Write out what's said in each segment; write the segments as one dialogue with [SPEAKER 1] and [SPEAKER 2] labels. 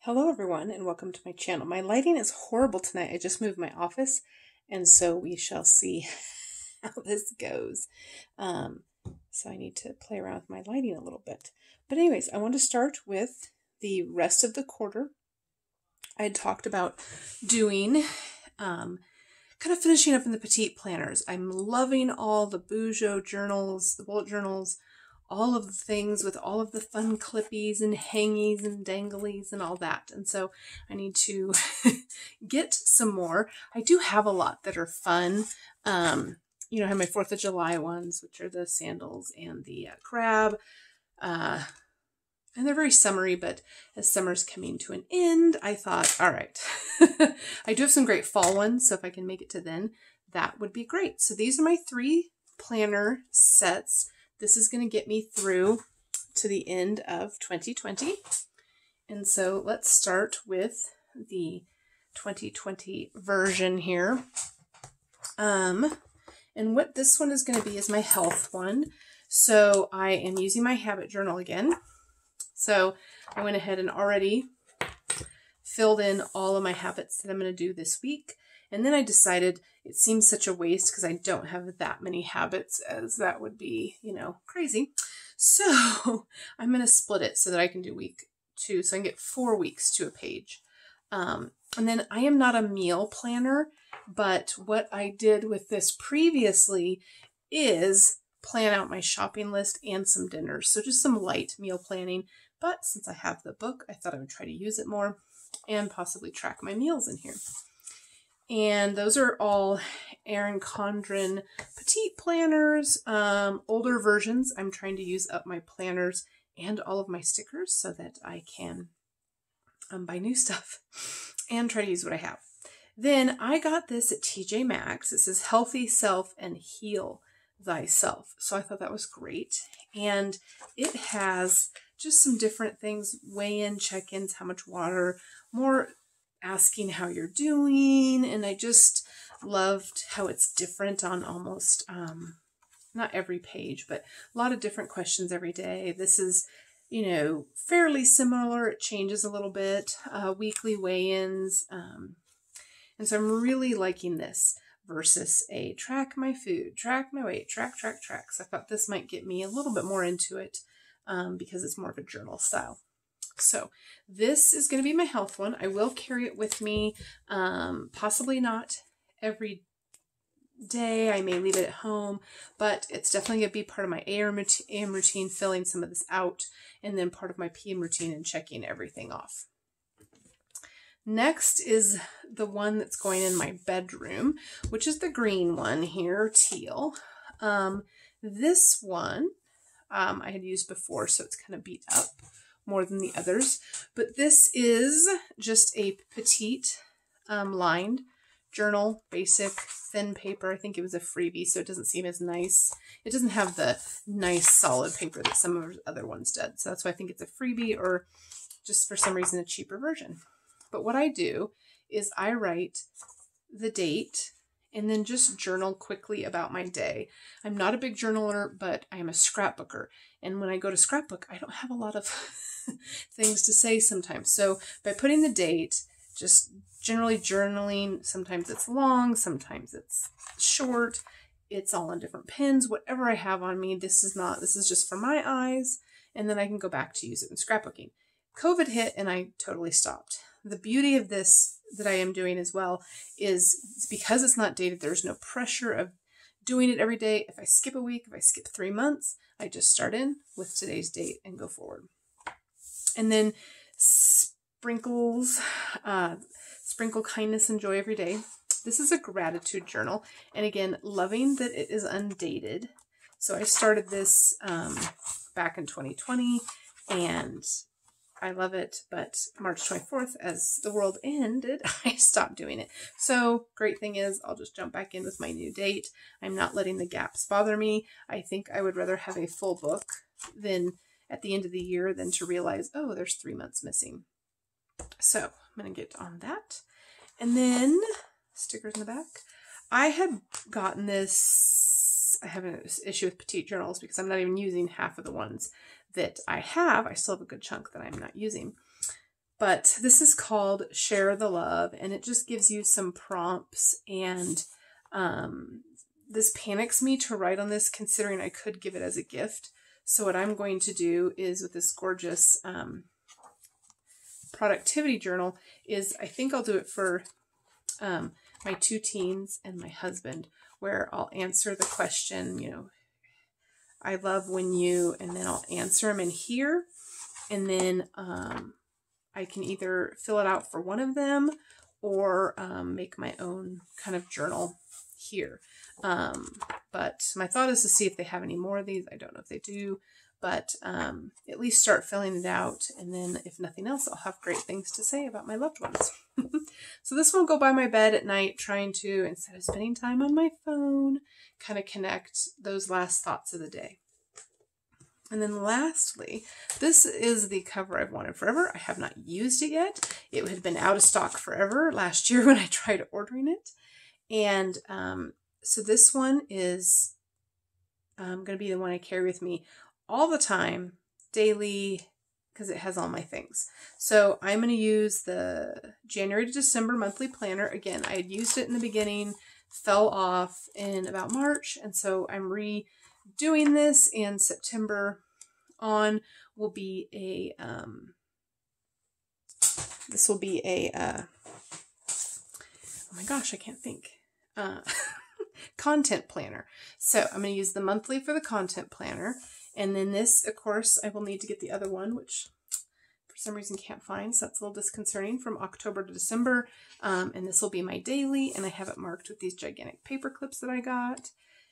[SPEAKER 1] Hello everyone and welcome to my channel. My lighting is horrible tonight. I just moved my office and so we shall see how this goes. So I need to play around with my lighting a little bit. But anyways, I want to start with the rest of the quarter. I had talked about doing, kind of finishing up in the petite planners. I'm loving all the Bujo journals, the bullet journals, all of the things with all of the fun clippies and hangies and danglies and all that. And so I need to get some more. I do have a lot that are fun. I have my 4th of July ones, which are the sandals and the crab. And they're very summery, but as summer's coming to an end, I thought, all right, I do have some great fall ones. So if I can make it to then, that would be great. So these are my 3 planner sets. This is going to get me through to the end of 2020. And so let's start with the 2020 version here. And what this one is going to be is my health one. So I am using my habit journal again. So I went ahead and already filled in all of my habits that I'm going to do this week. And then I decided it seems such a waste because I don't have that many habits, as that would be, crazy. So I'm going to split it so that I can do week 2. So I can get 4 weeks to a page. And then I am not a meal planner, but what I did with this previously is plan out my shopping list and some dinners. So just some light meal planning. But since I have the book, I thought I would try to use it more and possibly track my meals in here. And those are all Erin Condren petite planners, older versions. I'm trying to use up my planners and all of my stickers so that I can buy new stuff and try to use what I have. Then I got this at TJ Maxx. This is Healthy Self and Heal Thyself. So I thought that was great. And it has just some different things, weigh-in, check-ins, how much water, more asking how you're doing, and I just loved how it's different on almost not every page, but a lot of different questions every day. This is fairly similar. It changes a little bit, weekly weigh-ins, and so I'm really liking this versus a track my food, track my weight, track. So I thought this might get me a little bit more into it because it's more of a journal style. So this is going to be my health one. I will carry it with me, possibly not every day. I may leave it at home, but it's definitely going to be part of my AM routine, filling some of this out, and then part of my PM routine and checking everything off. Next is the one that's going in my bedroom, which is the green one here, teal. This one I had used before, so it's kind of beat up more than the others, but this is just a petite lined journal, basic thin paper. I think it was a freebie, so it doesn't seem as nice. It doesn't have the nice solid paper that some of the other ones did, so that's why I think it's a freebie or just for some reason a cheaper version. But what I do is I write the date and then just journal quickly about my day. I'm not a big journaler, but I am a scrapbooker. And when I go to scrapbook, I don't have a lot of things to say sometimes. So by putting the date, just generally journaling, sometimes it's long, sometimes it's short. It's all on different pens, whatever I have on me. This is just for my eyes. And then I can go back to use it in scrapbooking. COVID hit and I totally stopped. The beauty of this that I am doing as well is because it's not dated, there's no pressure of doing it every day. If I skip a week, if I skip 3 months, I just start in with today's date and go forward. And then sprinkle kindness and joy every day. This is a gratitude journal. And again, loving that it is undated. So I started this back in 2020 and I love it, but March 24th, as the world ended, I stopped doing it. So great thing is I'll just jump back in with my new date. I'm not letting the gaps bother me. I think I would rather have a full book than at the end of the year than to realize, oh, there's 3 months missing. So I'm going to get on that. And then stickers in the back. I had gotten this, I have an issue with petite journals because I'm not even using half of the ones that I have. I still have a good chunk that I'm not using. But this is called Share the Love, and it just gives you some prompts, and this panics me to write on this considering I could give it as a gift. So what I'm going to do is with this gorgeous productivity journal is I think I'll do it for my 2 teens and my husband, where I'll answer the question, you know, I love when you, and then I'll answer them in here, and then I can either fill it out for one of them or make my own kind of journal here. But my thought is to see if they have any more of these. I don't know if they do, but at least start filling it out. And then if nothing else, I'll have great things to say about my loved ones. So this will go by my bed at night, trying to, instead of spending time on my phone, kind of connect those last thoughts of the day. And then lastly, this is the cover I've wanted forever. I have not used it yet. It had been out of stock forever last year when I tried ordering it. And so this one is going to be the one I carry with me all the time, daily, because it has all my things. So I'm going to use the January to December monthly planner. Again, I had used it in the beginning, fell off in about March, and so I'm redoing this, and September on will be a this will be a oh my gosh, I can't think, content planner. So I'm going to use the monthly for the content planner, and then this, of course, I will need to get the other one, which for some reason can't find, so that's a little disconcerting, from October to December. And this will be my daily, and I have it marked with these gigantic paper clips that I got.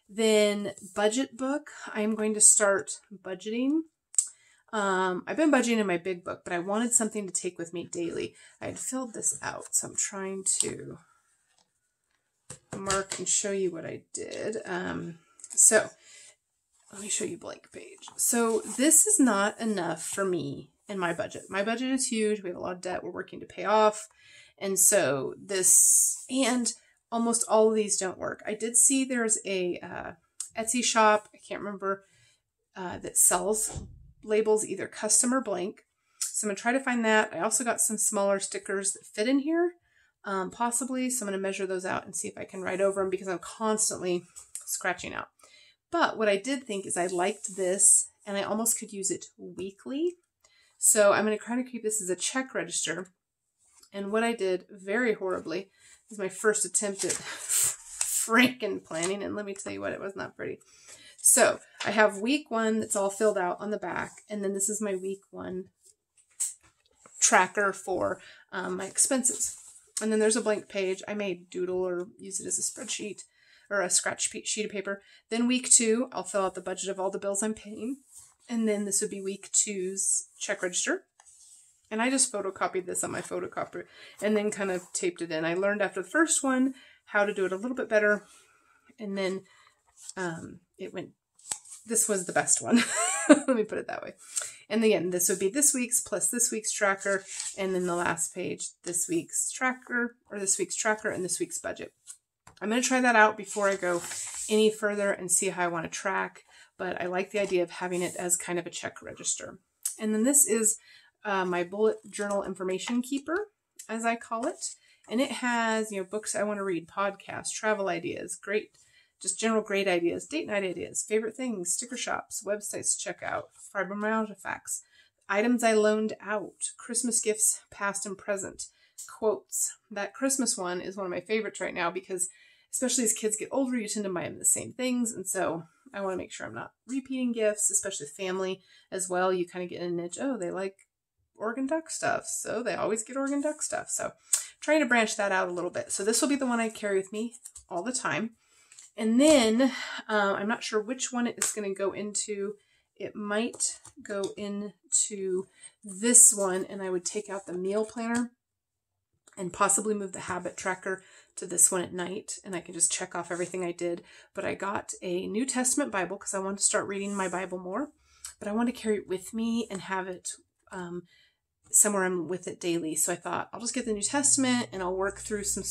[SPEAKER 1] Then budget book, I'm going to start budgeting. I've been budgeting in my big book, but I wanted something to take with me daily. I had filled this out, so I'm trying to mark and show you what I did. So let me show you blank page. So this is not enough for me in my budget. My budget is huge. We have a lot of debt we're working to pay off. And so this, and almost all of these don't work. I did see there's a Etsy shop, I can't remember, that sells labels either custom or blank. So I'm going to try to find that. I also got some smaller stickers that fit in here, possibly. So I'm going to measure those out and see if I can write over them, because I'm constantly scratching out. But what I did think is I liked this, and I almost could use it weekly. So I'm going to kind of keep this as a check register. And what I did very horribly is my first attempt at freaking planning. And let me tell you what, it was not pretty. So I have week 1 that's all filled out on the back. And then this is my week 1 tracker for my expenses. And then there's a blank page. I may doodle or use it as a spreadsheet or a scratch sheet of paper. Then week 2, I'll fill out the budget of all the bills I'm paying. And then this would be week 2's check register. And I just photocopied this on my photocopier and then kind of taped it in. I learned after the first one how to do it a little bit better. And then this was the best one. Let me put it that way. And again, this would be this week's plus this week's tracker. And then the last page, this week's tracker, or this week's tracker and this week's budget. I'm going to try that out before I go any further and see how I want to track. But I like the idea of having it as kind of a check register. And then this is my bullet journal information keeper, as I call it. And it has, you know, books I want to read, podcasts, travel ideas, just general great ideas, date night ideas, favorite things, sticker shops, websites to check out, fibromyalgia facts, items I loaned out, Christmas gifts, past and present, quotes. That Christmas one is one of my favorites right now because especially as kids get older, you tend to buy them the same things. And so I want to make sure I'm not repeating gifts, especially family as well. You kind of get in a niche. Oh, they like Oregon Duck stuff, so they always get Oregon Duck stuff. So trying to branch that out a little bit. So this will be the one I carry with me all the time. And then I'm not sure which one it is going to go into. It might go into this one, and I would take out the meal planner and possibly move the habit tracker to this one at night, and I can just check off everything I did. But I got a New Testament Bible because I want to start reading my Bible more, but I want to carry it with me and have it somewhere I'm with it daily. So I thought I'll just get the New Testament and I'll work through some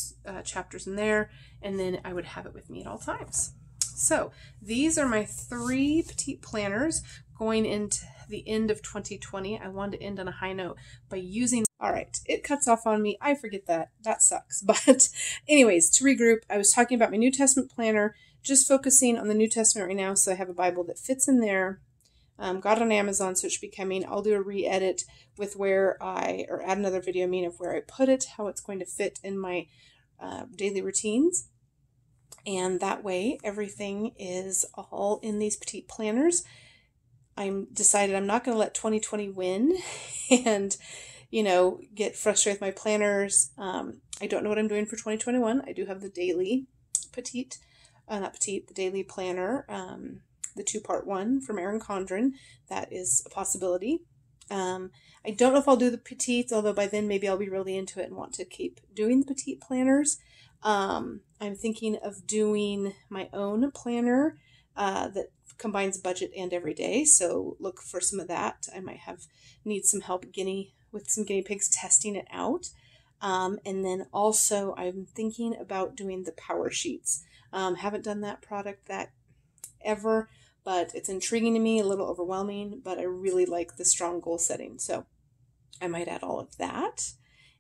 [SPEAKER 1] chapters in there, and then I would have it with me at all times. So these are my 3 petite planners going into the end of 2020. I wanted to end on a high note by using... All right, it cuts off on me. I forget that. That sucks. But anyways, to regroup, I was talking about my New Testament planner, just focusing on the New Testament right now. So I have a Bible that fits in there. Got it on Amazon, so it should be coming. I'll do a re-edit with or add another video, of where I put it, how it's going to fit in my daily routines. And that way, everything is all in these petite planners. I'm decided I'm not going to let 2020 win and, get frustrated with my planners. I don't know what I'm doing for 2021. I do have the daily the daily planner, the 2-part one from Erin Condren. That is a possibility. I don't know if I'll do the petites, although by then maybe I'll be really into it and want to keep doing the petite planners. I'm thinking of doing my own planner that combines budget and everyday, so look for some of that. I might need some help with some guinea pigs testing it out. And then also I'm thinking about doing the power sheets. Haven't done that product ever, but it's intriguing to me, a little overwhelming, but I really like the strong goal setting. So I might add all of that.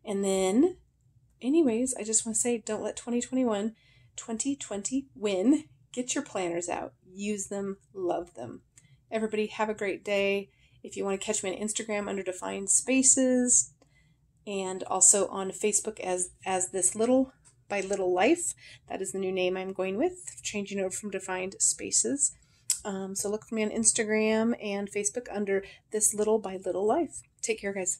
[SPEAKER 1] And then anyways, I just want to say, don't let 2020 win. Get your planners out. Use them. Love them. Everybody have a great day. If you want to catch me on Instagram under Defined Spaces, and also on Facebook as This Little by Little Life. That is the new name I'm going with, changing over from Defined Spaces. So look for me on Instagram and Facebook under This Little by Little Life. Take care, guys.